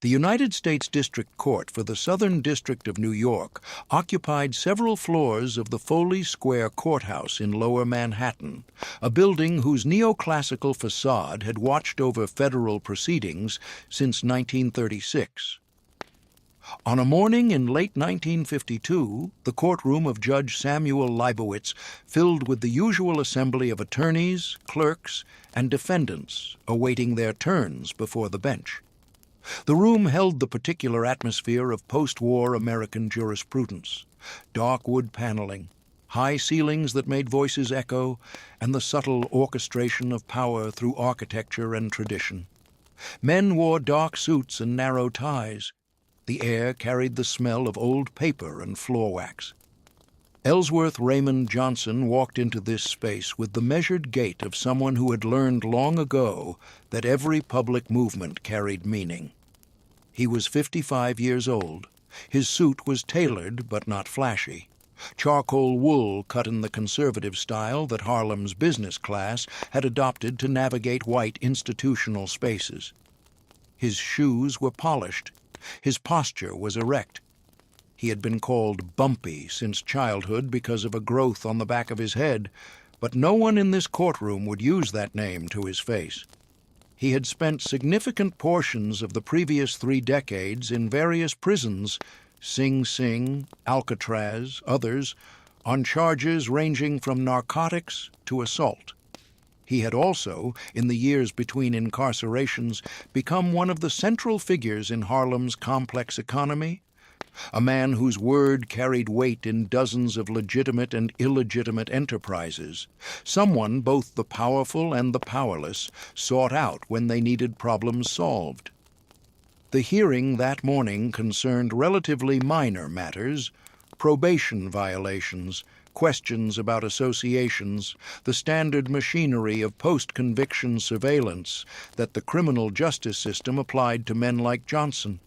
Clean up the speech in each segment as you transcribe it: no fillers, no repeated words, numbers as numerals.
The United States District Court for the Southern District of New York occupied several floors of the Foley Square Courthouse in Lower Manhattan, a building whose neoclassical facade had watched over federal proceedings since 1936. On a morning in late 1952, the courtroom of Judge Samuel Leibowitz filled with the usual assembly of attorneys, clerks, and defendants awaiting their turns before the bench. The room held the particular atmosphere of post-war American jurisprudence: dark wood paneling, high ceilings that made voices echo, and the subtle orchestration of power through architecture and tradition. Men wore dark suits and narrow ties. The air carried the smell of old paper and floor wax. Ellsworth Raymond Johnson walked into this space with the measured gait of someone who had learned long ago that every public movement carried meaning. He was 55 years old. His suit was tailored but not flashy. Charcoal wool cut in the conservative style that Harlem's business class had adopted to navigate white institutional spaces. His shoes were polished. His posture was erect. He had been called Bumpy since childhood because of a growth on the back of his head, but no one in this courtroom would use that name to his face. He had spent significant portions of the previous 3 decades in various prisons, Sing Sing, Alcatraz, others, on charges ranging from narcotics to assault. He had also, in the years between incarcerations, become one of the central figures in Harlem's complex economy, a man whose word carried weight in dozens of legitimate and illegitimate enterprises, someone both the powerful and the powerless sought out when they needed problems solved. The hearing that morning concerned relatively minor matters: probation violations, questions about associations, the standard machinery of post-conviction surveillance that the criminal justice system applied to men like Johnson.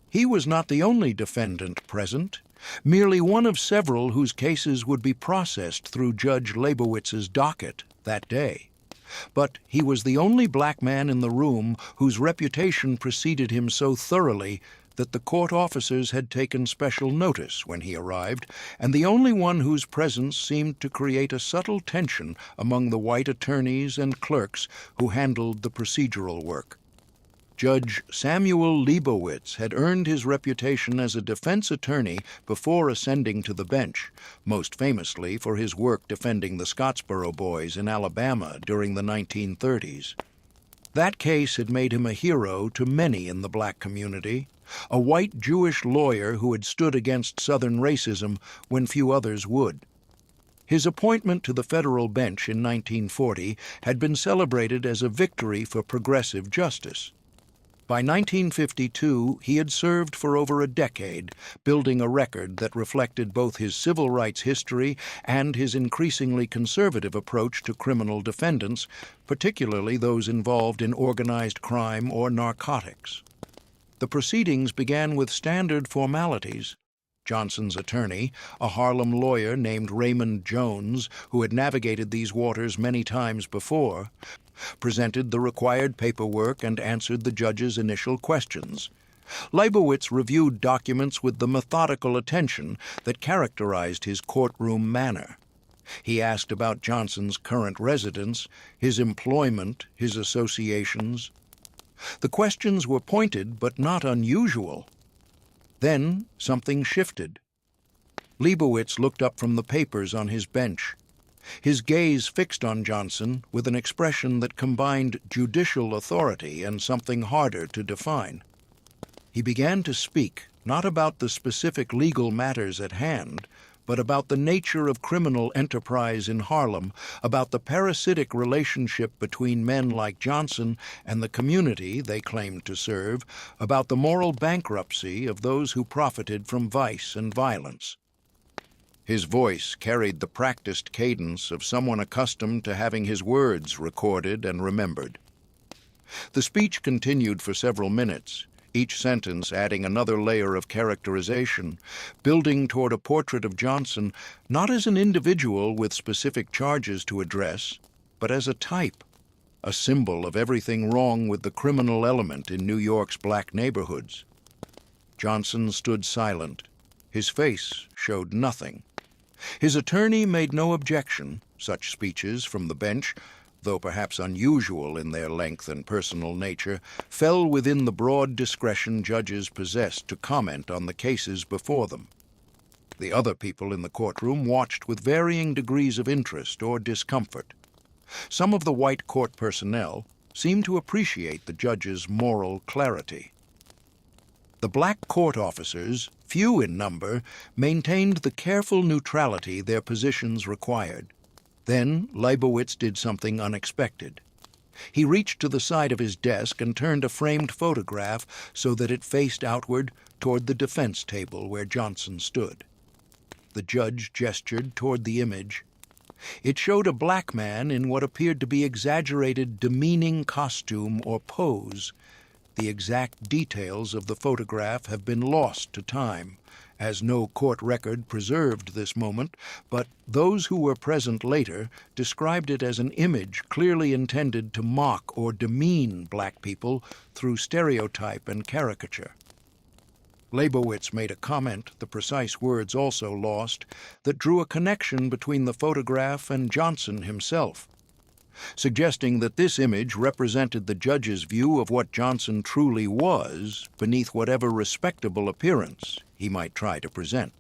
He was not the only defendant present, merely one of several whose cases would be processed through Judge Leibowitz's docket that day. But he was the only black man in the room whose reputation preceded him so thoroughly that the court officers had taken special notice when he arrived, and the only one whose presence seemed to create a subtle tension among the white attorneys and clerks who handled the procedural work. Judge Samuel Leibowitz had earned his reputation as a defense attorney before ascending to the bench, most famously for his work defending the Scottsboro Boys in Alabama during the 1930s. That case had made him a hero to many in the black community, a white Jewish lawyer who had stood against Southern racism when few others would. His appointment to the federal bench in 1940 had been celebrated as a victory for progressive justice. By 1952, he had served for over a decade, building a record that reflected both his civil rights history and his increasingly conservative approach to criminal defendants, particularly those involved in organized crime or narcotics. The proceedings began with standard formalities. Johnson's attorney, a Harlem lawyer named Raymond Jones, who had navigated these waters many times before, presented the required paperwork and answered the judge's initial questions. Leibowitz reviewed documents with the methodical attention that characterized his courtroom manner. He asked about Johnson's current residence, his employment, his associations. The questions were pointed but not unusual. Then something shifted. Leibowitz looked up from the papers on his bench. His gaze fixed on Johnson with an expression that combined judicial authority and something harder to define. He began to speak, not about the specific legal matters at hand, but about the nature of criminal enterprise in Harlem, about the parasitic relationship between men like Johnson and the community they claimed to serve, about the moral bankruptcy of those who profited from vice and violence. His voice carried the practiced cadence of someone accustomed to having his words recorded and remembered. The speech continued for several minutes, each sentence adding another layer of characterization, building toward a portrait of Johnson not as an individual with specific charges to address, but as a type a symbol of everything wrong with the criminal element in New York's black neighborhoods. Johnson stood silent. His face showed nothing. His attorney made no objection. Such speeches from the bench, though perhaps unusual in their length and personal nature, fell within the broad discretion judges possessed to comment on the cases before them. The other people in the courtroom watched with varying degrees of interest or discomfort. Some of the white court personnel seemed to appreciate the judge's moral clarity. The black court officers, few in number, maintained the careful neutrality their positions required. Then Leibowitz did something unexpected. He reached to the side of his desk and turned a framed photograph so that it faced outward toward the defense table where Johnson stood. The judge gestured toward the image. It showed a black man in what appeared to be exaggerated, demeaning costume or pose. The exact details of the photograph have been lost to time, as no court record preserved this moment, but those who were present later described it as an image clearly intended to mock or demean black people through stereotype and caricature. Leibowitz made a comment, the precise words also lost, that drew a connection between the photograph and Johnson himself, suggesting that this image represented the judge's view of what Johnson truly was beneath whatever respectable appearance he might try to present.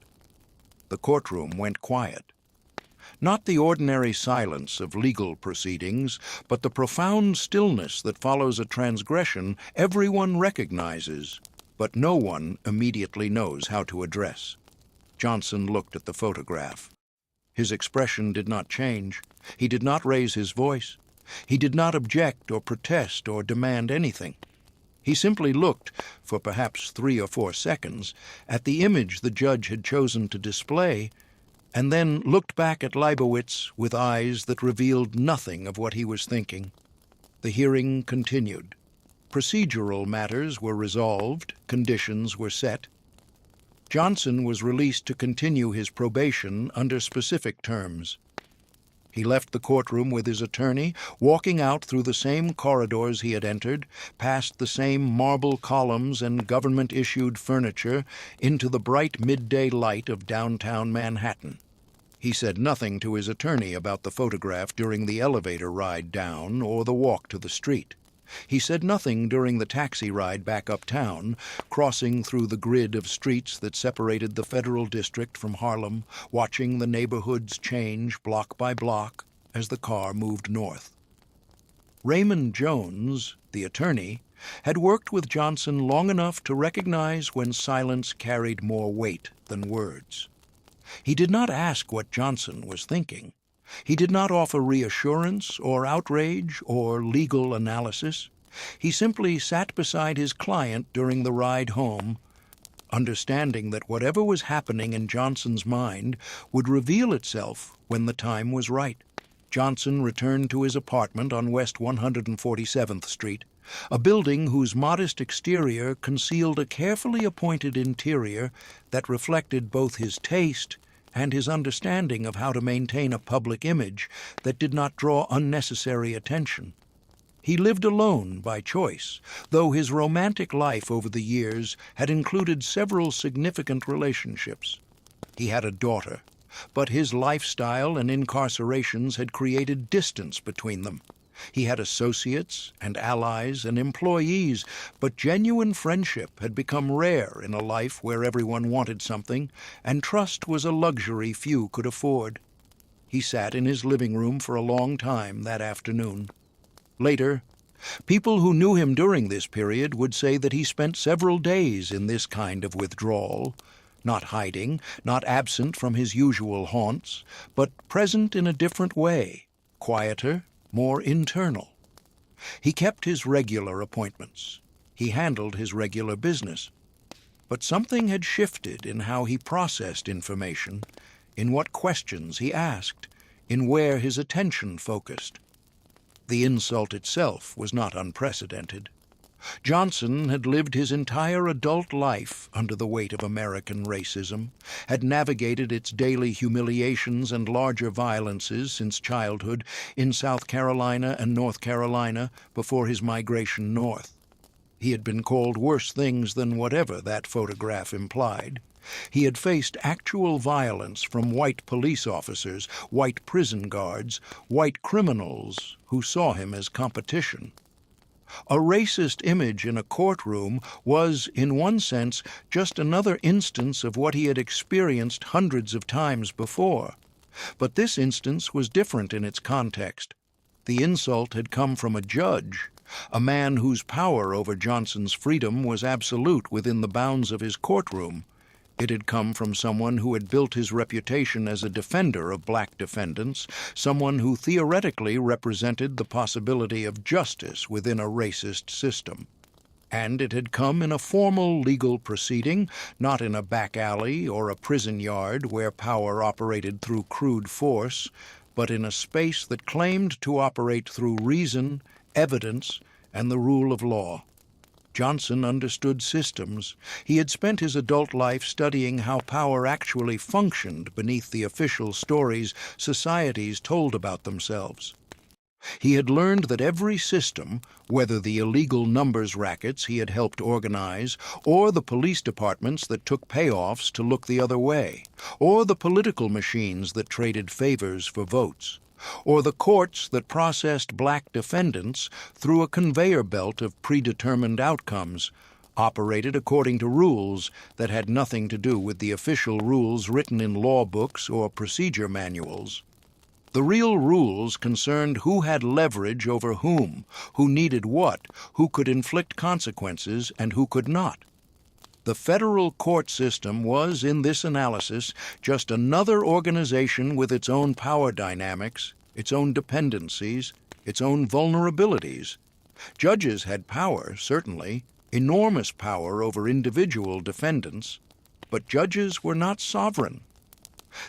The courtroom went quiet. Not the ordinary silence of legal proceedings, but the profound stillness that follows a transgression everyone recognizes, but no one immediately knows how to address. Johnson looked at the photograph. His expression did not change. He did not raise his voice. He did not object or protest or demand anything. He simply looked, for perhaps 3 or 4 seconds, at the image the judge had chosen to display, and then looked back at Leibowitz with eyes that revealed nothing of what he was thinking. The hearing continued. Procedural matters were resolved, conditions were set. Johnson was released to continue his probation under specific terms. He left the courtroom with his attorney, walking out through the same corridors he had entered, past the same marble columns and government-issued furniture, into the bright midday light of downtown Manhattan. He said nothing to his attorney about the photograph during the elevator ride down or the walk to the street. He said nothing during the taxi ride back uptown, crossing through the grid of streets that separated the Federal District from Harlem, watching the neighborhoods change block by block as the car moved north. Raymond Jones, the attorney, had worked with Johnson long enough to recognize when silence carried more weight than words. He did not ask what Johnson was thinking. He did not offer reassurance or outrage or legal analysis. He simply sat beside his client during the ride home, understanding that whatever was happening in Johnson's mind would reveal itself when the time was right. Johnson returned to his apartment on West 147th Street, a building whose modest exterior concealed a carefully appointed interior that reflected both his taste and his understanding of how to maintain a public image that did not draw unnecessary attention. He lived alone by choice, though his romantic life over the years had included several significant relationships. He had a daughter, but his lifestyle and incarcerations had created distance between them. He had associates and allies and employees, but genuine friendship had become rare in a life where everyone wanted something, and trust was a luxury few could afford. He sat in his living room for a long time that afternoon. Later, people who knew him during this period would say that he spent several days in this kind of withdrawal, not hiding, not absent from his usual haunts, but present in a different way, quieter, more internal. He kept his regular appointments. He handled his regular business. But something had shifted in how he processed information, in what questions he asked, in where his attention focused. The insult itself was not unprecedented. Johnson had lived his entire adult life under the weight of American racism, had navigated its daily humiliations and larger violences since childhood in South Carolina and North Carolina before his migration north. He had been called worse things than whatever that photograph implied. He had faced actual violence from white police officers, white prison guards, white criminals who saw him as competition. A racist image in a courtroom was, in one sense, just another instance of what he had experienced hundreds of times before. But this instance was different in its context. The insult had come from a judge, a man whose power over Johnson's freedom was absolute within the bounds of his courtroom. It had come from someone who had built his reputation as a defender of black defendants, someone who theoretically represented the possibility of justice within a racist system. And it had come in a formal legal proceeding, not in a back alley or a prison yard where power operated through crude force, but in a space that claimed to operate through reason, evidence, and the rule of law. Johnson understood systems. He had spent his adult life studying how power actually functioned beneath the official stories societies told about themselves. He had learned that every system, whether the illegal numbers rackets he had helped organize, or the police departments that took payoffs to look the other way, or the political machines that traded favors for votes, or the courts that processed black defendants through a conveyor belt of predetermined outcomes, operated according to rules that had nothing to do with the official rules written in law books or procedure manuals. The real rules concerned who had leverage over whom, who needed what, who could inflict consequences, and who could not. The federal court system was, in this analysis, just another organization with its own power dynamics, its own dependencies, its own vulnerabilities. Judges had power, certainly, enormous power over individual defendants, but judges were not sovereign.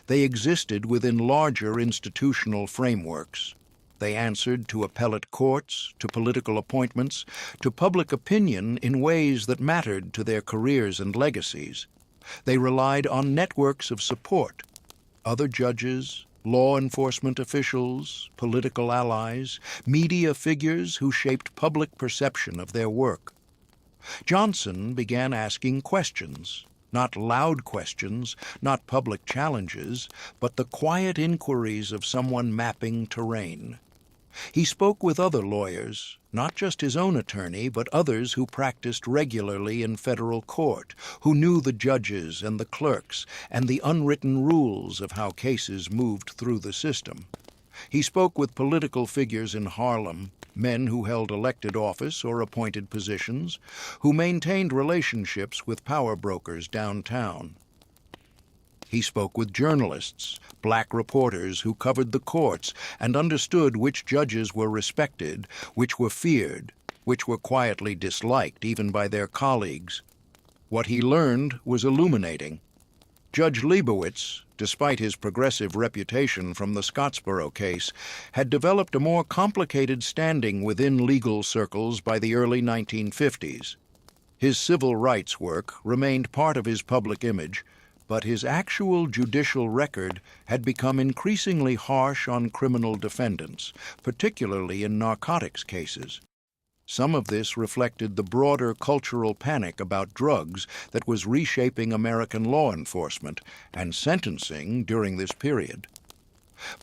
They existed within larger institutional frameworks. They answered to appellate courts, to political appointments, to public opinion in ways that mattered to their careers and legacies. They relied on networks of support, other judges, law enforcement officials, political allies, media figures who shaped public perception of their work. Johnson began asking questions. Not loud questions, not public challenges, but the quiet inquiries of someone mapping terrain. He spoke with other lawyers, not just his own attorney, but others who practiced regularly in federal court, who knew the judges and the clerks and the unwritten rules of how cases moved through the system. He spoke with political figures in Harlem, men who held elected office or appointed positions, who maintained relationships with power brokers downtown. He spoke with journalists, black reporters who covered the courts and understood which judges were respected, which were feared, which were quietly disliked even by their colleagues. What he learned was illuminating. Judge Leibowitz, despite his progressive reputation from the Scottsboro case, had developed a more complicated standing within legal circles by the early 1950s. His civil rights work remained part of his public image, but his actual judicial record had become increasingly harsh on criminal defendants, particularly in narcotics cases. Some of this reflected the broader cultural panic about drugs that was reshaping American law enforcement and sentencing during this period.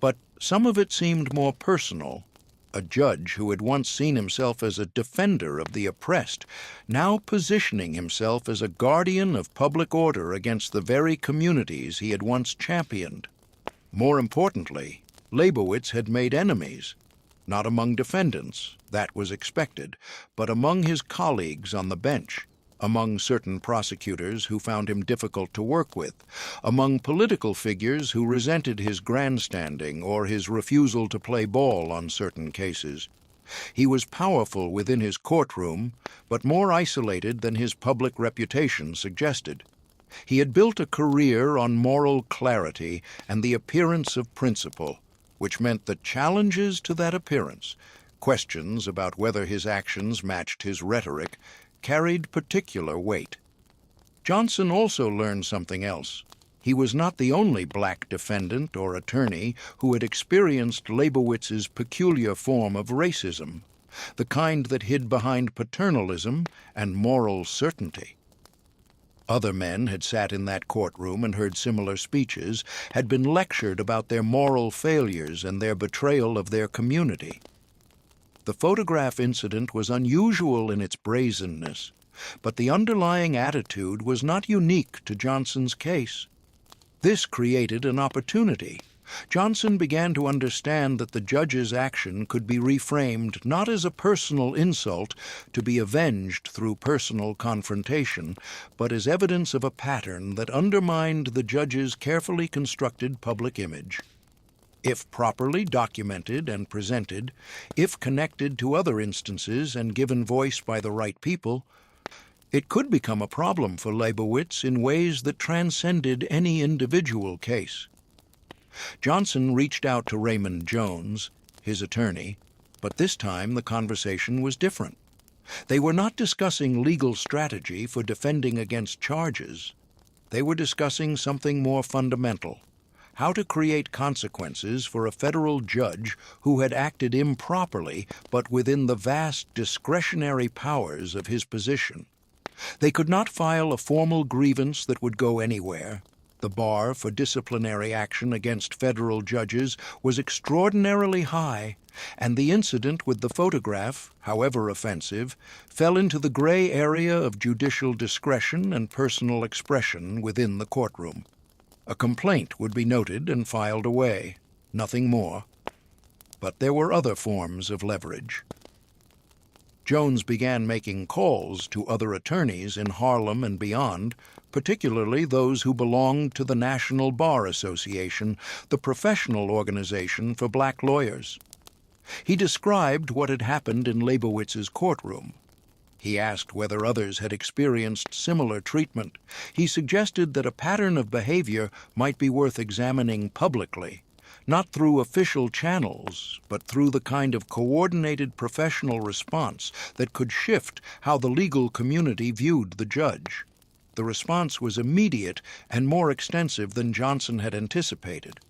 But some of it seemed more personal. A judge who had once seen himself as a defender of the oppressed, now positioning himself as a guardian of public order against the very communities he had once championed. More importantly, Leibowitz had made enemies. Not among defendants, that was expected, but among his colleagues on the bench, among certain prosecutors who found him difficult to work with, among political figures who resented his grandstanding or his refusal to play ball on certain cases. He was powerful within his courtroom, but more isolated than his public reputation suggested. He had built a career on moral clarity and the appearance of principle, which meant that challenges to that appearance, Questions about whether his actions matched his rhetoric carried particular weight. Johnson also learned something else. He was not the only black defendant or attorney who had experienced Leibowitz's peculiar form of racism, the kind that hid behind paternalism and moral certainty. Other men had sat in that courtroom and heard similar speeches, had been lectured about their moral failures and their betrayal of their community. The photograph incident was unusual in its brazenness, but the underlying attitude was not unique to Johnson's case. This created an opportunity. Johnson began to understand that the judge's action could be reframed not as a personal insult to be avenged through personal confrontation, but as evidence of a pattern that undermined the judge's carefully constructed public image. If properly documented and presented, if connected to other instances and given voice by the right people, it could become a problem for Leibowitz in ways that transcended any individual case. Johnson reached out to Raymond Jones, his attorney, but this time the conversation was different. They were not discussing legal strategy for defending against charges. They were discussing something more fundamental: how to create consequences for a federal judge who had acted improperly but within the vast discretionary powers of his position. They could not file a formal grievance that would go anywhere. The bar for disciplinary action against federal judges was extraordinarily high, and the incident with the photograph, however offensive, fell into the gray area of judicial discretion and personal expression within the courtroom. A complaint would be noted and filed away, nothing more. But there were other forms of leverage. Jones began making calls to other attorneys in Harlem and beyond, particularly those who belonged to the National Bar Association, the professional organization for black lawyers. He described what had happened in Leibowitz's courtroom. He asked whether others had experienced similar treatment. He suggested that a pattern of behavior might be worth examining publicly, not through official channels, but through the kind of coordinated professional response that could shift how the legal community viewed the judge. The response was immediate and more extensive than Johnson had anticipated.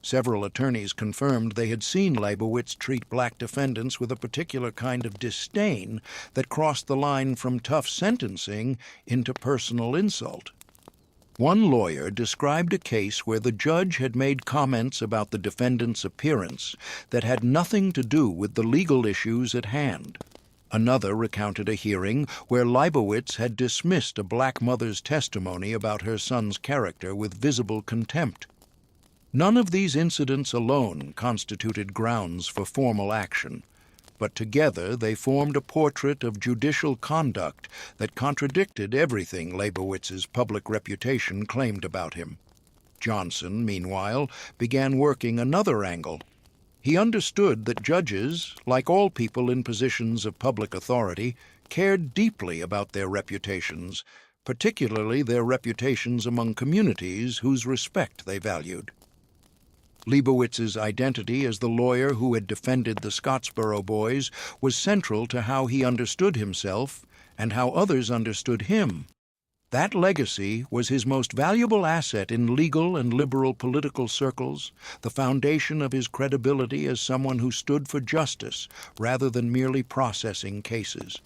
Several attorneys confirmed they had seen Leibowitz treat black defendants with a particular kind of disdain that crossed the line from tough sentencing into personal insult. One lawyer described a case where the judge had made comments about the defendant's appearance that had nothing to do with the legal issues at hand. Another recounted a hearing where Leibowitz had dismissed a black mother's testimony about her son's character with visible contempt. None of these incidents alone constituted grounds for formal action, but together they formed a portrait of judicial conduct that contradicted everything Leibowitz's public reputation claimed about him. Johnson, meanwhile, began working another angle. He understood that judges, like all people in positions of public authority, cared deeply about their reputations, particularly their reputations among communities whose respect they valued. Leibowitz's identity as the lawyer who had defended the Scottsboro boys was central to how he understood himself and how others understood him. That legacy was his most valuable asset in legal and liberal political circles, the foundation of his credibility as someone who stood for justice rather than merely processing cases.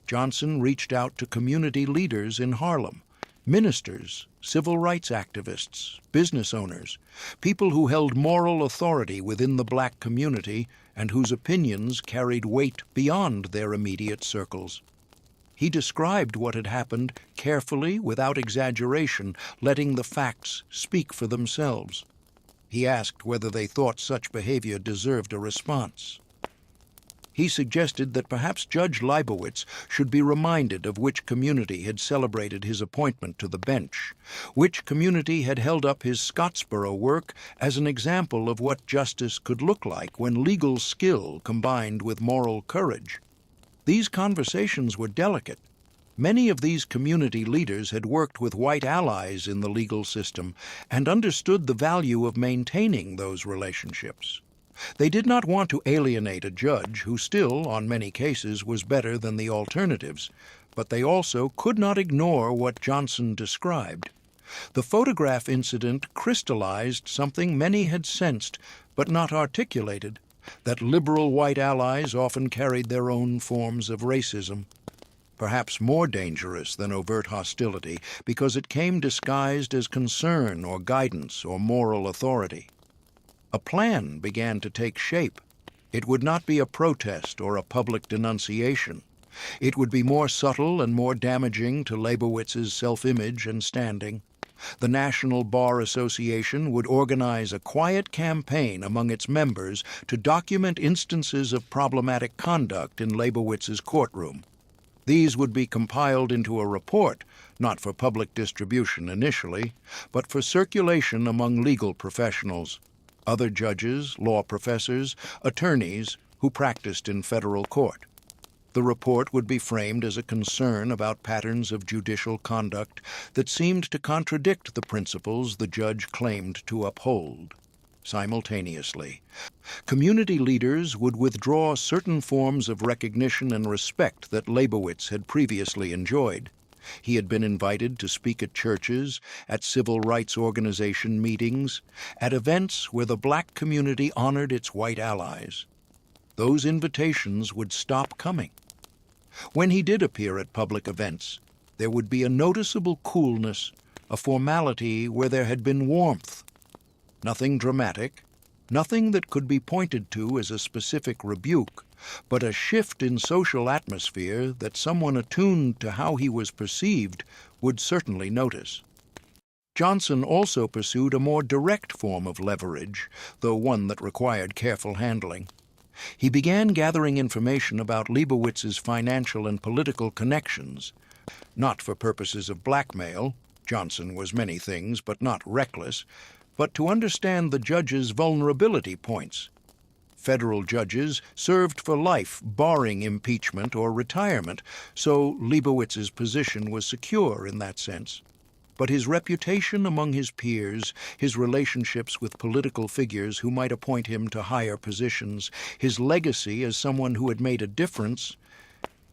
Johnson reached out to community leaders in Harlem, ministers, civil rights activists, business owners, people who held moral authority within the black community and whose opinions carried weight beyond their immediate circles. He described what had happened carefully, without exaggeration, letting the facts speak for themselves. He asked whether they thought such behavior deserved a response. He suggested that perhaps Judge Leibowitz should be reminded of which community had celebrated his appointment to the bench, which community had held up his Scottsboro work as an example of what justice could look like when legal skill combined with moral courage. These conversations were delicate. Many of these community leaders had worked with white allies in the legal system and understood the value of maintaining those relationships. They did not want to alienate a judge who still, on many cases, was better than the alternatives, but they also could not ignore what Johnson described. The photograph incident crystallized something many had sensed but not articulated, that liberal white allies often carried their own forms of racism, perhaps more dangerous than overt hostility because it came disguised as concern or guidance or moral authority. A plan began to take shape. It would not be a protest or a public denunciation. It would be more subtle and more damaging to Leibowitz's self-image and standing. The National Bar Association would organize a quiet campaign among its members to document instances of problematic conduct in Leibowitz's courtroom. These would be compiled into a report, not for public distribution initially, but for circulation among legal professionals, other judges, law professors, attorneys who practiced in federal court. The report would be framed as a concern about patterns of judicial conduct that seemed to contradict the principles the judge claimed to uphold. Simultaneously, community leaders would withdraw certain forms of recognition and respect that Leibowitz had previously enjoyed. He had been invited to speak at churches, at civil rights organization meetings, at events where the black community honored its white allies. Those invitations would stop coming. When he did appear at public events, there would be a noticeable coolness, a formality where there had been warmth. Nothing dramatic, nothing that could be pointed to as a specific rebuke, but a shift in social atmosphere that someone attuned to how he was perceived would certainly notice. Johnson also pursued a more direct form of leverage, though one that required careful handling. He began gathering information about Leibowitz's financial and political connections, not for purposes of blackmail — Johnson was many things but not reckless — but to understand the judge's vulnerability points. Federal judges served for life, barring impeachment or retirement, so Leibowitz's position was secure in that sense. But his reputation among his peers, his relationships with political figures who might appoint him to higher positions, his legacy as someone who had made a difference,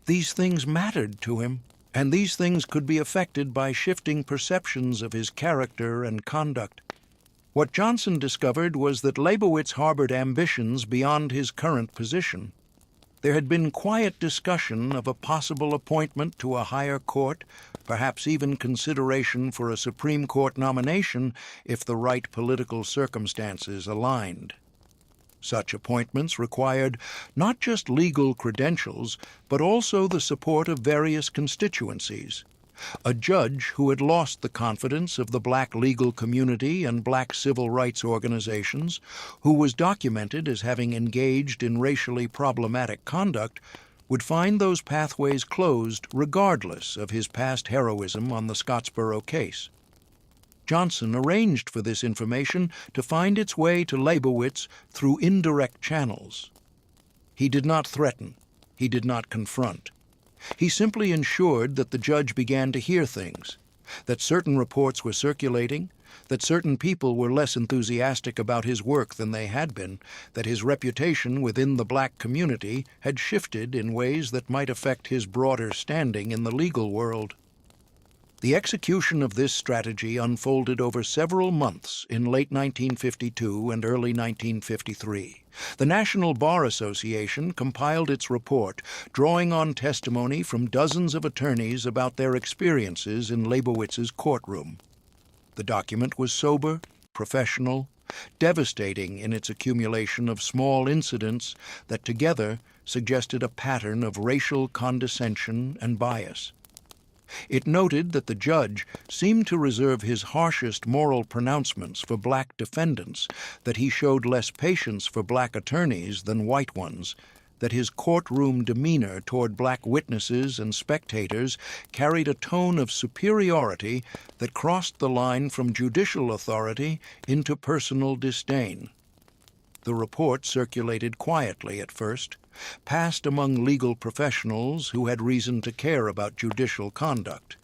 these things mattered to him, and these things could be affected by shifting perceptions of his character and conduct. What Johnson discovered was that Leibowitz harbored ambitions beyond his current position. There had been quiet discussion of a possible appointment to a higher court, perhaps even consideration for a Supreme Court nomination if the right political circumstances aligned. Such appointments required not just legal credentials, but also the support of various constituencies. A judge who had lost the confidence of the black legal community and black civil rights organizations, who was documented as having engaged in racially problematic conduct, would find those pathways closed regardless of his past heroism on the Scottsboro case. Johnson arranged for this information to find its way to Leibowitz through indirect channels. He did not threaten. He did not confront. He simply ensured that the judge began to hear things, that certain reports were circulating, that certain people were less enthusiastic about his work than they had been, that his reputation within the black community had shifted in ways that might affect his broader standing in the legal world. The execution of this strategy unfolded over several months in late 1952 and early 1953. The National Bar Association compiled its report, drawing on testimony from dozens of attorneys about their experiences in Leibowitz's courtroom. The document was sober, professional, devastating in its accumulation of small incidents that together suggested a pattern of racial condescension and bias. It noted that the judge seemed to reserve his harshest moral pronouncements for black defendants, that he showed less patience for black attorneys than white ones, that his courtroom demeanor toward black witnesses and spectators carried a tone of superiority that crossed the line from judicial authority into personal disdain. The report circulated quietly at first, passed among legal professionals who had reason to care about judicial conduct.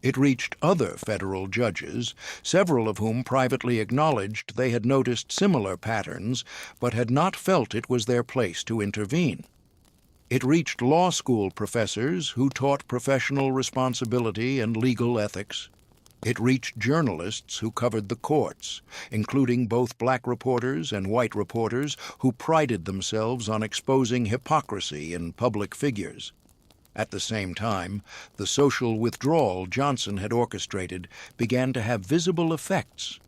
It reached other federal judges, several of whom privately acknowledged they had noticed similar patterns, but had not felt it was their place to intervene. It reached law school professors who taught professional responsibility and legal ethics. It reached journalists who covered the courts, including both black reporters and white reporters who prided themselves on exposing hypocrisy in public figures. At the same time, the social withdrawal Johnson had orchestrated began to have visible effects.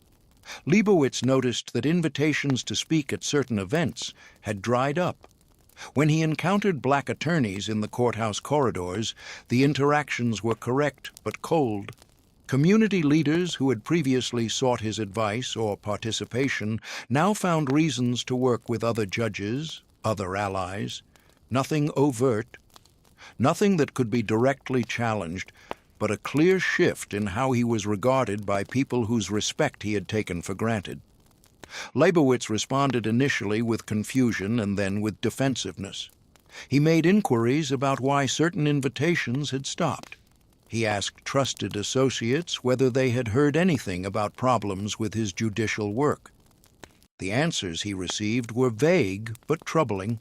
Leibowitz noticed that invitations to speak at certain events had dried up. When he encountered black attorneys in the courthouse corridors, the interactions were correct but cold. Community leaders who had previously sought his advice or participation now found reasons to work with other judges, other allies. Nothing overt, nothing that could be directly challenged, but a clear shift in how he was regarded by people whose respect he had taken for granted. Leibowitz responded initially with confusion and then with defensiveness. He made inquiries about why certain invitations had stopped. He asked trusted associates whether they had heard anything about problems with his judicial work. The answers he received were vague but troubling,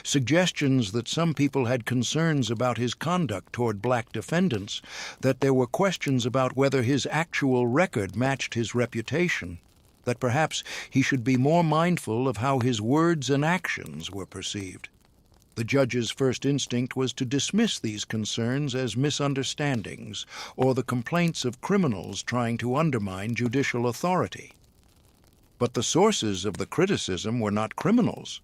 suggestions that some people had concerns about his conduct toward black defendants, that there were questions about whether his actual record matched his reputation, that perhaps he should be more mindful of how his words and actions were perceived. The judge's first instinct was to dismiss these concerns as misunderstandings or the complaints of criminals trying to undermine judicial authority. But the sources of the criticism were not criminals.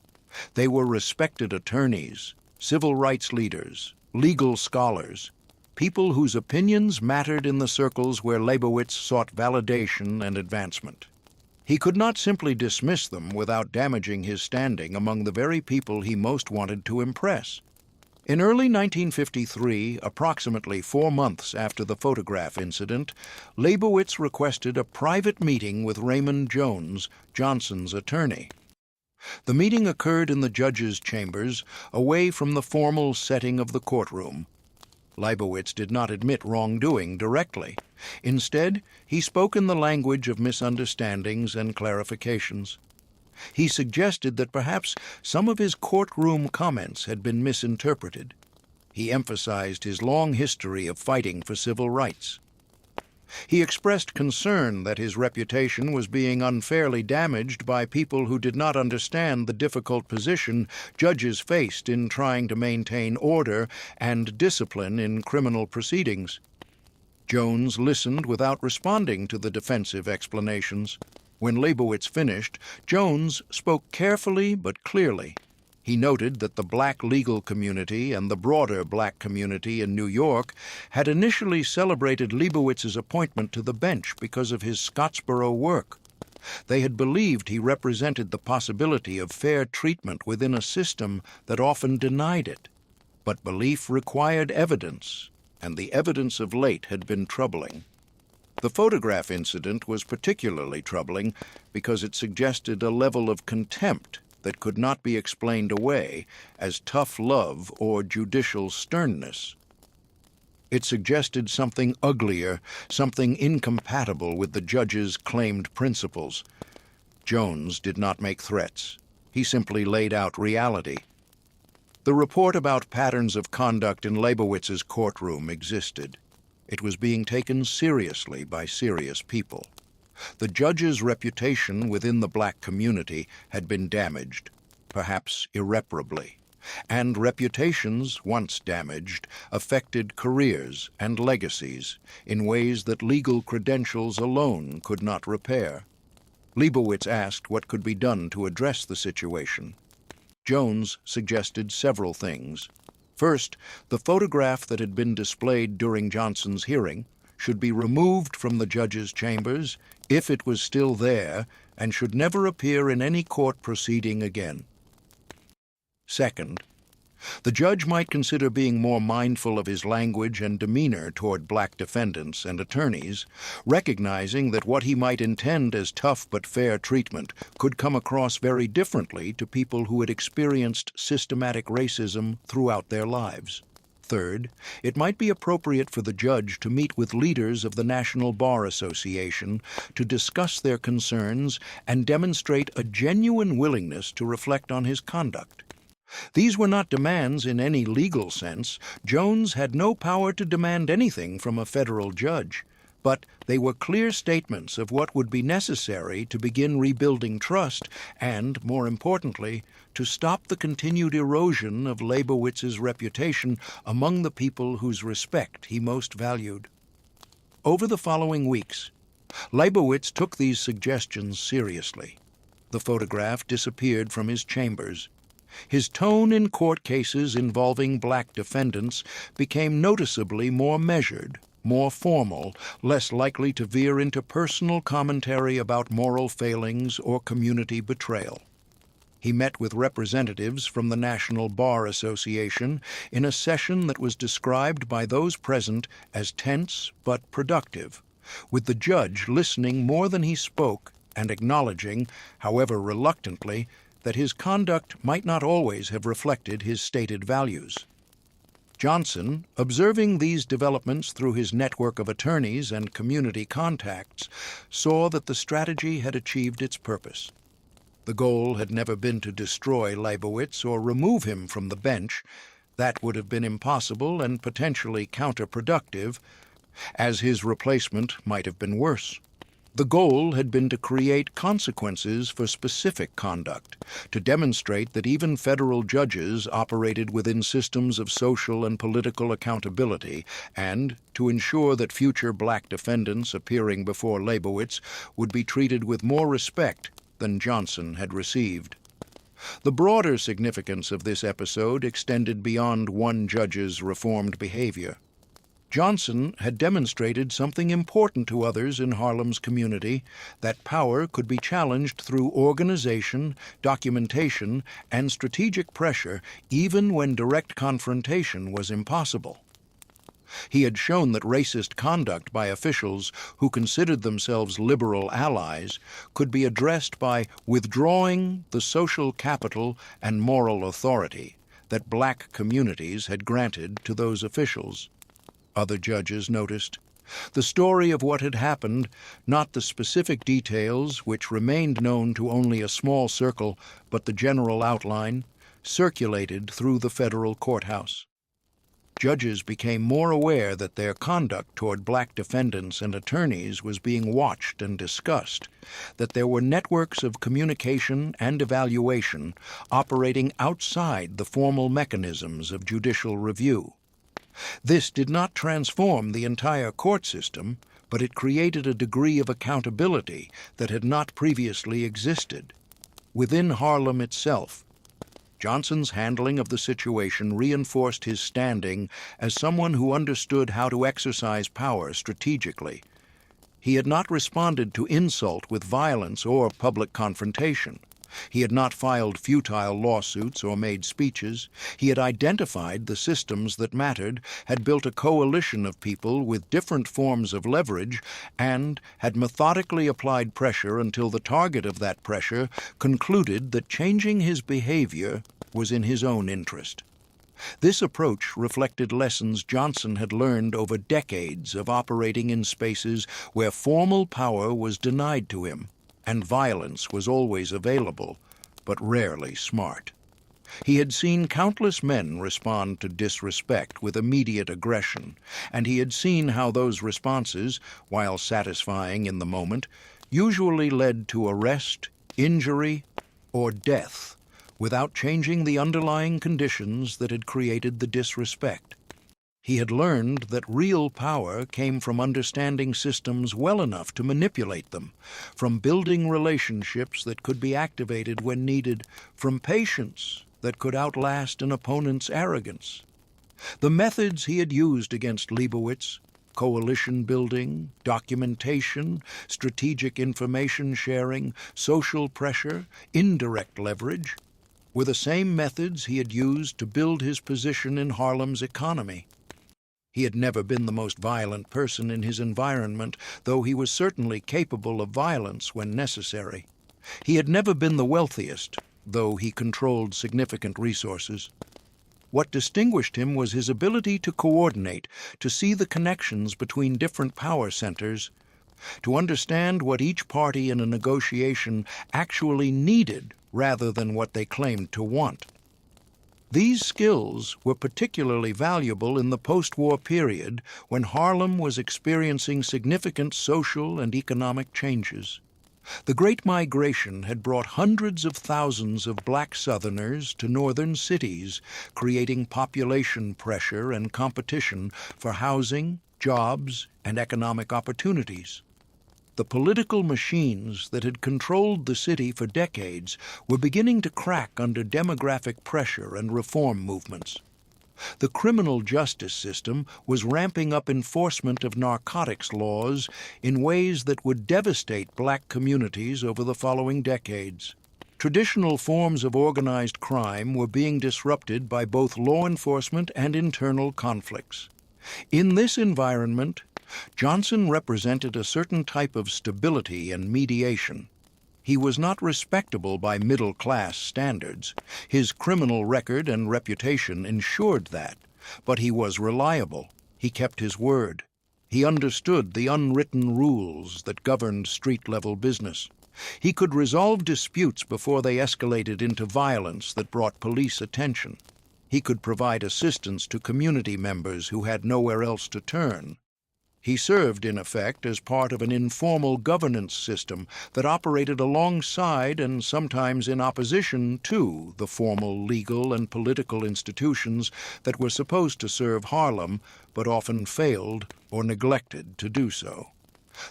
They were respected attorneys, civil rights leaders, legal scholars, people whose opinions mattered in the circles where Leibowitz sought validation and advancement. He could not simply dismiss them without damaging his standing among the very people he most wanted to impress. In early 1953, approximately 4 months after the photograph incident, Leibowitz requested a private meeting with Raymond Jones, Johnson's attorney. The meeting occurred in the judge's chambers, away from the formal setting of the courtroom. Leibowitz did not admit wrongdoing directly. Instead, he spoke in the language of misunderstandings and clarifications. He suggested that perhaps some of his courtroom comments had been misinterpreted. He emphasized his long history of fighting for civil rights. He expressed concern that his reputation was being unfairly damaged by people who did not understand the difficult position judges faced in trying to maintain order and discipline in criminal proceedings. Jones listened without responding to the defensive explanations. When Leibowitz finished, Jones spoke carefully but clearly. He noted that the black legal community and the broader black community in New York had initially celebrated Leibowitz's appointment to the bench because of his Scottsboro work. They had believed he represented the possibility of fair treatment within a system that often denied it. But belief required evidence, and the evidence of late had been troubling. The photograph incident was particularly troubling because it suggested a level of contempt that could not be explained away as tough love or judicial sternness. It suggested something uglier, something incompatible with the judge's claimed principles. Jones did not make threats. He simply laid out reality. The report about patterns of conduct in Leibowitz's courtroom existed. It was being taken seriously by serious people. The judge's reputation within the black community had been damaged, perhaps irreparably, and reputations, once damaged, affected careers and legacies in ways that legal credentials alone could not repair. Leibowitz asked what could be done to address the situation. Jones suggested several things. First, the photograph that had been displayed during Johnson's hearing should be removed from the judge's chambers if it was still there and should never appear in any court proceeding again. Second, the judge might consider being more mindful of his language and demeanor toward black defendants and attorneys, recognizing that what he might intend as tough but fair treatment could come across very differently to people who had experienced systematic racism throughout their lives. Third, it might be appropriate for the judge to meet with leaders of the National Bar Association to discuss their concerns and demonstrate a genuine willingness to reflect on his conduct. These were not demands in any legal sense. Jones had no power to demand anything from a federal judge, but they were clear statements of what would be necessary to begin rebuilding trust and, more importantly, to stop the continued erosion of Leibowitz's reputation among the people whose respect he most valued. Over the following weeks, Leibowitz took these suggestions seriously. The photograph disappeared from his chambers. His tone in court cases involving black defendants became noticeably more measured, more formal, less likely to veer into personal commentary about moral failings or community betrayal. He met with representatives from the National Bar Association in a session that was described by those present as tense but productive, with the judge listening more than he spoke and acknowledging, however reluctantly, that his conduct might not always have reflected his stated values. Johnson, observing these developments through his network of attorneys and community contacts, saw that the strategy had achieved its purpose. The goal had never been to destroy Leibowitz or remove him from the bench. That would have been impossible and potentially counterproductive, as his replacement might have been worse. The goal had been to create consequences for specific conduct, to demonstrate that even federal judges operated within systems of social and political accountability, and to ensure that future black defendants appearing before Leibowitz would be treated with more respect than Johnson had received. The broader significance of this episode extended beyond one judge's reformed behavior. Johnson had demonstrated something important to others in Harlem's community, that power could be challenged through organization, documentation, and strategic pressure, even when direct confrontation was impossible. He had shown that racist conduct by officials who considered themselves liberal allies could be addressed by withdrawing the social capital and moral authority that black communities had granted to those officials. Other judges noticed. The story of what had happened, not the specific details, which remained known to only a small circle, but the general outline, circulated through the federal courthouse. Judges became more aware that their conduct toward black defendants and attorneys was being watched and discussed, that there were networks of communication and evaluation operating outside the formal mechanisms of judicial review. This did not transform the entire court system, but it created a degree of accountability that had not previously existed. Within Harlem itself, Johnson's handling of the situation reinforced his standing as someone who understood how to exercise power strategically. He had not responded to insult with violence or public confrontation. He had not filed futile lawsuits or made speeches. He had identified the systems that mattered, had built a coalition of people with different forms of leverage, and had methodically applied pressure until the target of that pressure concluded that changing his behavior was in his own interest. This approach reflected lessons Johnson had learned over decades of operating in spaces where formal power was denied to him, and violence was always available, but rarely smart. He had seen countless men respond to disrespect with immediate aggression, and he had seen how those responses, while satisfying in the moment, usually led to arrest, injury, or death, without changing the underlying conditions that had created the disrespect. He had learned that real power came from understanding systems well enough to manipulate them, from building relationships that could be activated when needed, from patience that could outlast an opponent's arrogance. The methods he had used against Leibowitz, coalition building, documentation, strategic information sharing, social pressure, indirect leverage, were the same methods he had used to build his position in Harlem's economy. He had never been the most violent person in his environment, though he was certainly capable of violence when necessary. He had never been the wealthiest, though he controlled significant resources. What distinguished him was his ability to coordinate, to see the connections between different power centers, to understand what each party in a negotiation actually needed rather than what they claimed to want. These skills were particularly valuable in the post-war period when Harlem was experiencing significant social and economic changes. The Great Migration had brought hundreds of thousands of black Southerners to northern cities, creating population pressure and competition for housing, jobs, and economic opportunities. The political machines that had controlled the city for decades were beginning to crack under demographic pressure and reform movements. The criminal justice system was ramping up enforcement of narcotics laws in ways that would devastate black communities over the following decades. Traditional forms of organized crime were being disrupted by both law enforcement and internal conflicts. In this environment, Johnson represented a certain type of stability and mediation. He was not respectable by middle-class standards. His criminal record and reputation ensured that, but he was reliable. He kept his word. He understood the unwritten rules that governed street-level business. He could resolve disputes before they escalated into violence that brought police attention. He could provide assistance to community members who had nowhere else to turn. He served, in effect, as part of an informal governance system that operated alongside and sometimes in opposition to the formal legal and political institutions that were supposed to serve Harlem, but often failed or neglected to do so.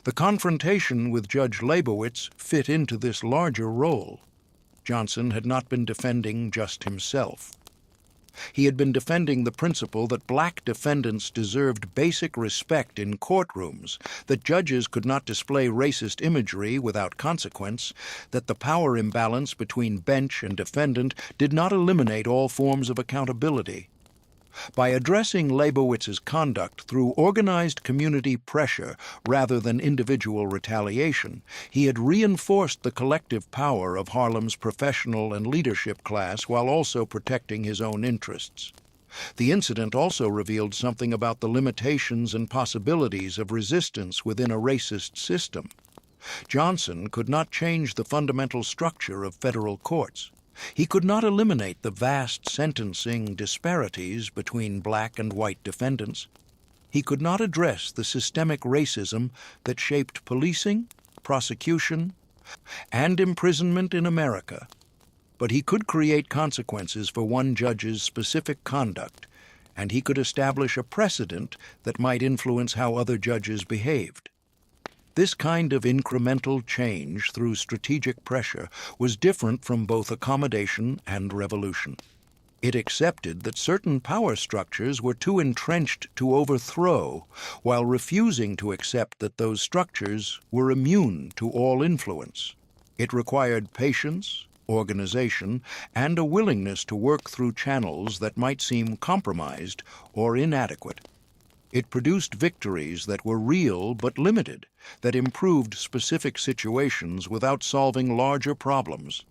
The confrontation with Judge Leibowitz fit into this larger role. Johnson had not been defending just himself. He had been defending the principle that black defendants deserved basic respect in courtrooms, that judges could not display racist imagery without consequence, that the power imbalance between bench and defendant did not eliminate all forms of accountability. By addressing Leibowitz's conduct through organized community pressure rather than individual retaliation, he had reinforced the collective power of Harlem's professional and leadership class while also protecting his own interests. The incident also revealed something about the limitations and possibilities of resistance within a racist system. Johnson could not change the fundamental structure of federal courts. He could not eliminate the vast sentencing disparities between black and white defendants. He could not address the systemic racism that shaped policing, prosecution, and imprisonment in America. But he could create consequences for one judge's specific conduct, and he could establish a precedent that might influence how other judges behaved. This kind of incremental change through strategic pressure was different from both accommodation and revolution. It accepted that certain power structures were too entrenched to overthrow, while refusing to accept that those structures were immune to all influence. It required patience, organization, and a willingness to work through channels that might seem compromised or inadequate. It produced victories that were real but limited, that improved specific situations without solving larger problems.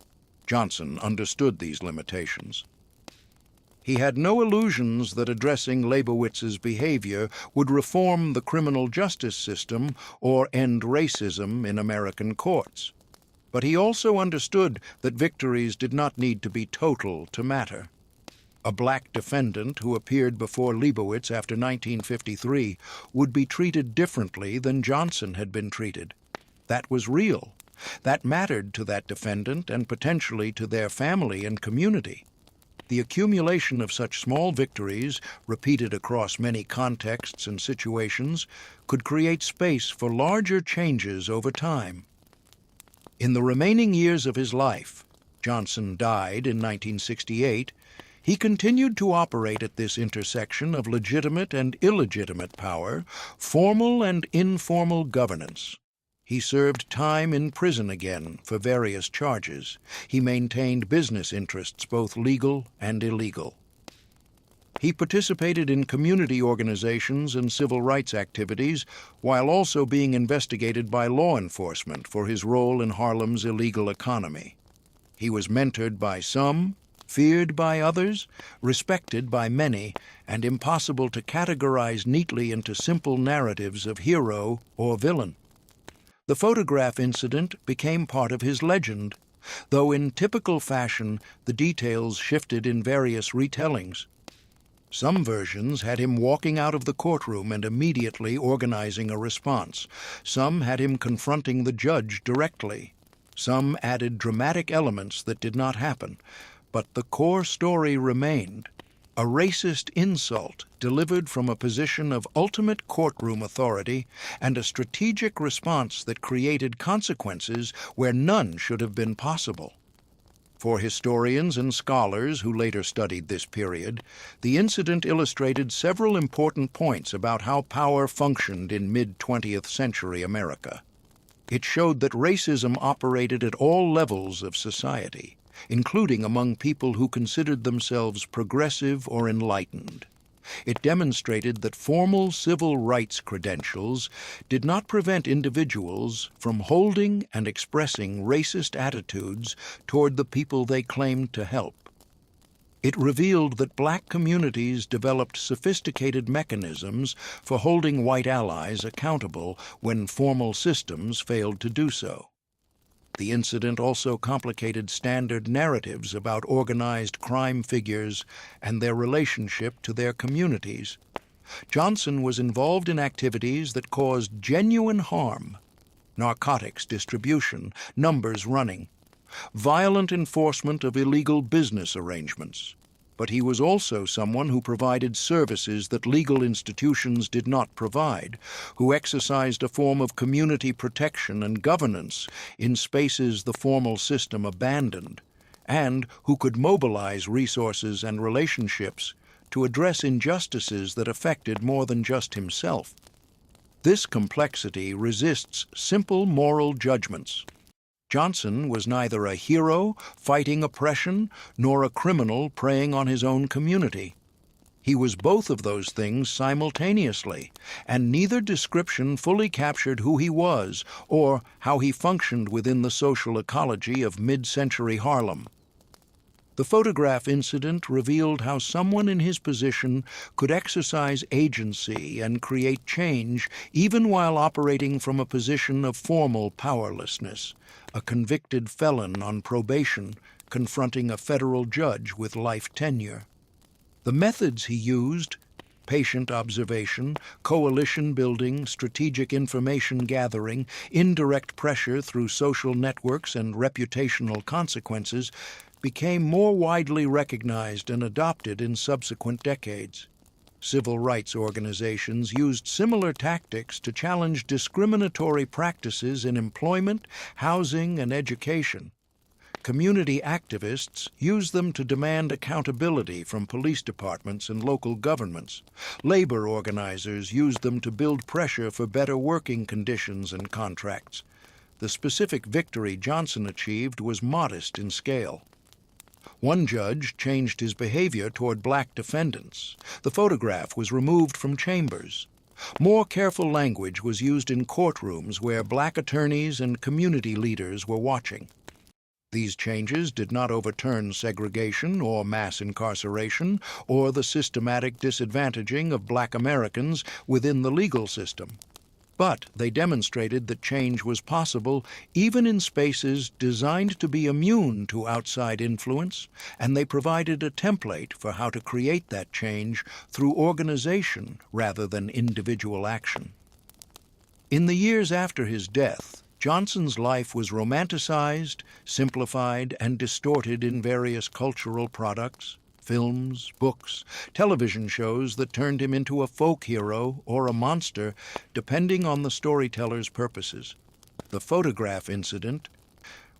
Johnson understood these limitations. He had no illusions that addressing Leibowitz's behavior would reform the criminal justice system or end racism in American courts. But he also understood that victories did not need to be total to matter. A black defendant who appeared before Leibowitz after 1953 would be treated differently than Johnson had been treated. That was real. That mattered to that defendant and potentially to their family and community. The accumulation of such small victories, repeated across many contexts and situations, could create space for larger changes over time. In the remaining years of his life, Johnson died in 1968, he continued to operate at this intersection of legitimate and illegitimate power, formal and informal governance. He served time in prison again for various charges. He maintained business interests, both legal and illegal. He participated in community organizations and civil rights activities while also being investigated by law enforcement for his role in Harlem's illegal economy. He was mentored by some, feared by others, respected by many, and impossible to categorize neatly into simple narratives of hero or villain. The photograph incident became part of his legend, though in typical fashion the details shifted in various retellings. Some versions had him walking out of the courtroom and immediately organizing a response. Some had him confronting the judge directly. Some added dramatic elements that did not happen. But the core story remained: a racist insult delivered from a position of ultimate courtroom authority and a strategic response that created consequences where none should have been possible. For historians and scholars who later studied this period, the incident illustrated several important points about how power functioned in mid-20th century America. It showed that racism operated at all levels of society, including among people who considered themselves progressive or enlightened. It demonstrated that formal civil rights credentials did not prevent individuals from holding and expressing racist attitudes toward the people they claimed to help. It revealed that black communities developed sophisticated mechanisms for holding white allies accountable when formal systems failed to do so. The incident also complicated standard narratives about organized crime figures and their relationship to their communities. Johnson was involved in activities that caused genuine harm: narcotics distribution, numbers running, violent enforcement of illegal business arrangements. But he was also someone who provided services that legal institutions did not provide, who exercised a form of community protection and governance in spaces the formal system abandoned, and who could mobilize resources and relationships to address injustices that affected more than just himself. This complexity resists simple moral judgments. Johnson was neither a hero fighting oppression nor a criminal preying on his own community. He was both of those things simultaneously, and neither description fully captured who he was or how he functioned within the social ecology of mid-century Harlem. The photograph incident revealed how someone in his position could exercise agency and create change even while operating from a position of formal powerlessness, a convicted felon on probation confronting a federal judge with life tenure. The methods he used, patient observation, coalition building, strategic information gathering, indirect pressure through social networks, and reputational consequences, became more widely recognized and adopted in subsequent decades. Civil rights organizations used similar tactics to challenge discriminatory practices in employment, housing, and education. Community activists used them to demand accountability from police departments and local governments. Labor organizers used them to build pressure for better working conditions and contracts. The specific victory Johnson achieved was modest in scale. One judge changed his behavior toward black defendants. The photograph was removed from chambers. More careful language was used in courtrooms where black attorneys and community leaders were watching. These changes did not overturn segregation or mass incarceration or the systematic disadvantaging of black Americans within the legal system. But they demonstrated that change was possible even in spaces designed to be immune to outside influence, and they provided a template for how to create that change through organization rather than individual action. In the years after his death, Johnson's life was romanticized, simplified, and distorted in various cultural products, films, books, television shows that turned him into a folk hero or a monster, depending on the storyteller's purposes. The photograph incident,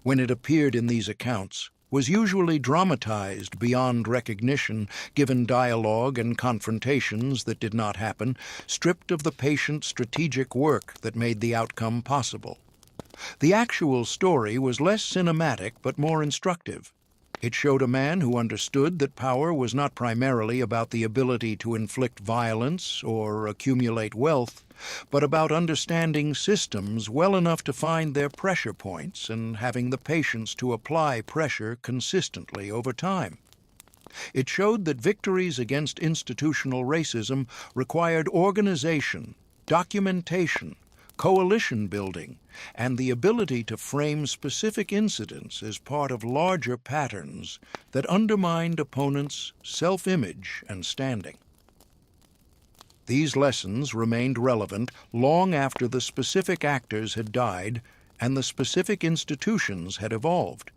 when it appeared in these accounts, was usually dramatized beyond recognition, given dialogue and confrontations that did not happen, stripped of the patient strategic work that made the outcome possible. The actual story was less cinematic but more instructive. It showed a man who understood that power was not primarily about the ability to inflict violence or accumulate wealth, but about understanding systems well enough to find their pressure points and having the patience to apply pressure consistently over time. It showed that victories against institutional racism required organization, documentation, coalition building, and the ability to frame specific incidents as part of larger patterns that undermined opponents' self-image and standing. These lessons remained relevant long after the specific actors had died and the specific institutions had evolved.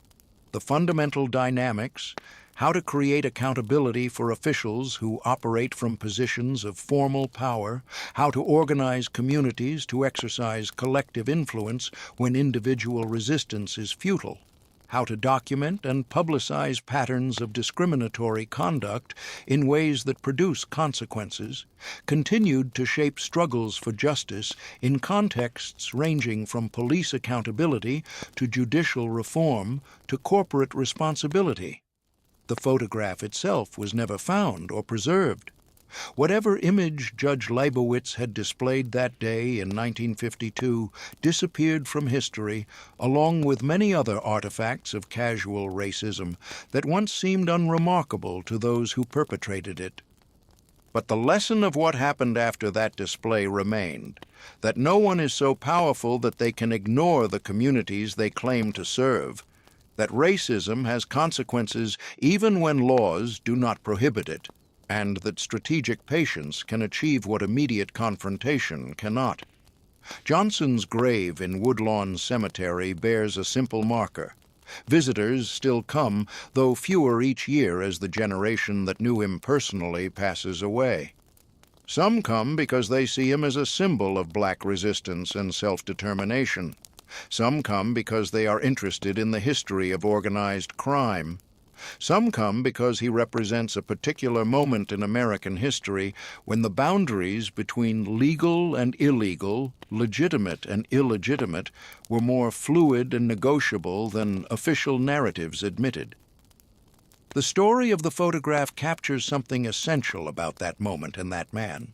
The fundamental dynamics, how to create accountability for officials who operate from positions of formal power, how to organize communities to exercise collective influence when individual resistance is futile, how to document and publicize patterns of discriminatory conduct in ways that produce consequences, continued to shape struggles for justice in contexts ranging from police accountability to judicial reform to corporate responsibility. The photograph itself was never found or preserved. Whatever image Judge Leibowitz had displayed that day in 1952 disappeared from history, along with many other artifacts of casual racism that once seemed unremarkable to those who perpetrated it. But the lesson of what happened after that display remained, that no one is so powerful that they can ignore the communities they claim to serve, that racism has consequences even when laws do not prohibit it, and that strategic patience can achieve what immediate confrontation cannot. Johnson's grave in Woodlawn Cemetery bears a simple marker. Visitors still come, though fewer each year as the generation that knew him personally passes away. Some come because they see him as a symbol of black resistance and self-determination. Some come because they are interested in the history of organized crime. Some come because he represents a particular moment in American history when the boundaries between legal and illegal, legitimate and illegitimate, were more fluid and negotiable than official narratives admitted. The story of the photograph captures something essential about that moment and that man.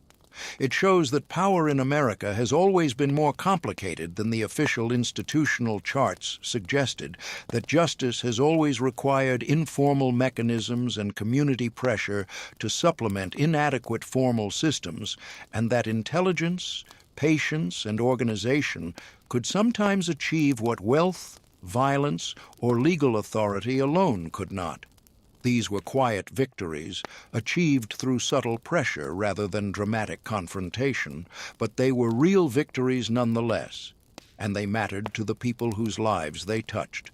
It shows that power in America has always been more complicated than the official institutional charts suggested, that justice has always required informal mechanisms and community pressure to supplement inadequate formal systems, and that intelligence, patience, and organization could sometimes achieve what wealth, violence, or legal authority alone could not. These were quiet victories, achieved through subtle pressure rather than dramatic confrontation, but they were real victories nonetheless, and they mattered to the people whose lives they touched.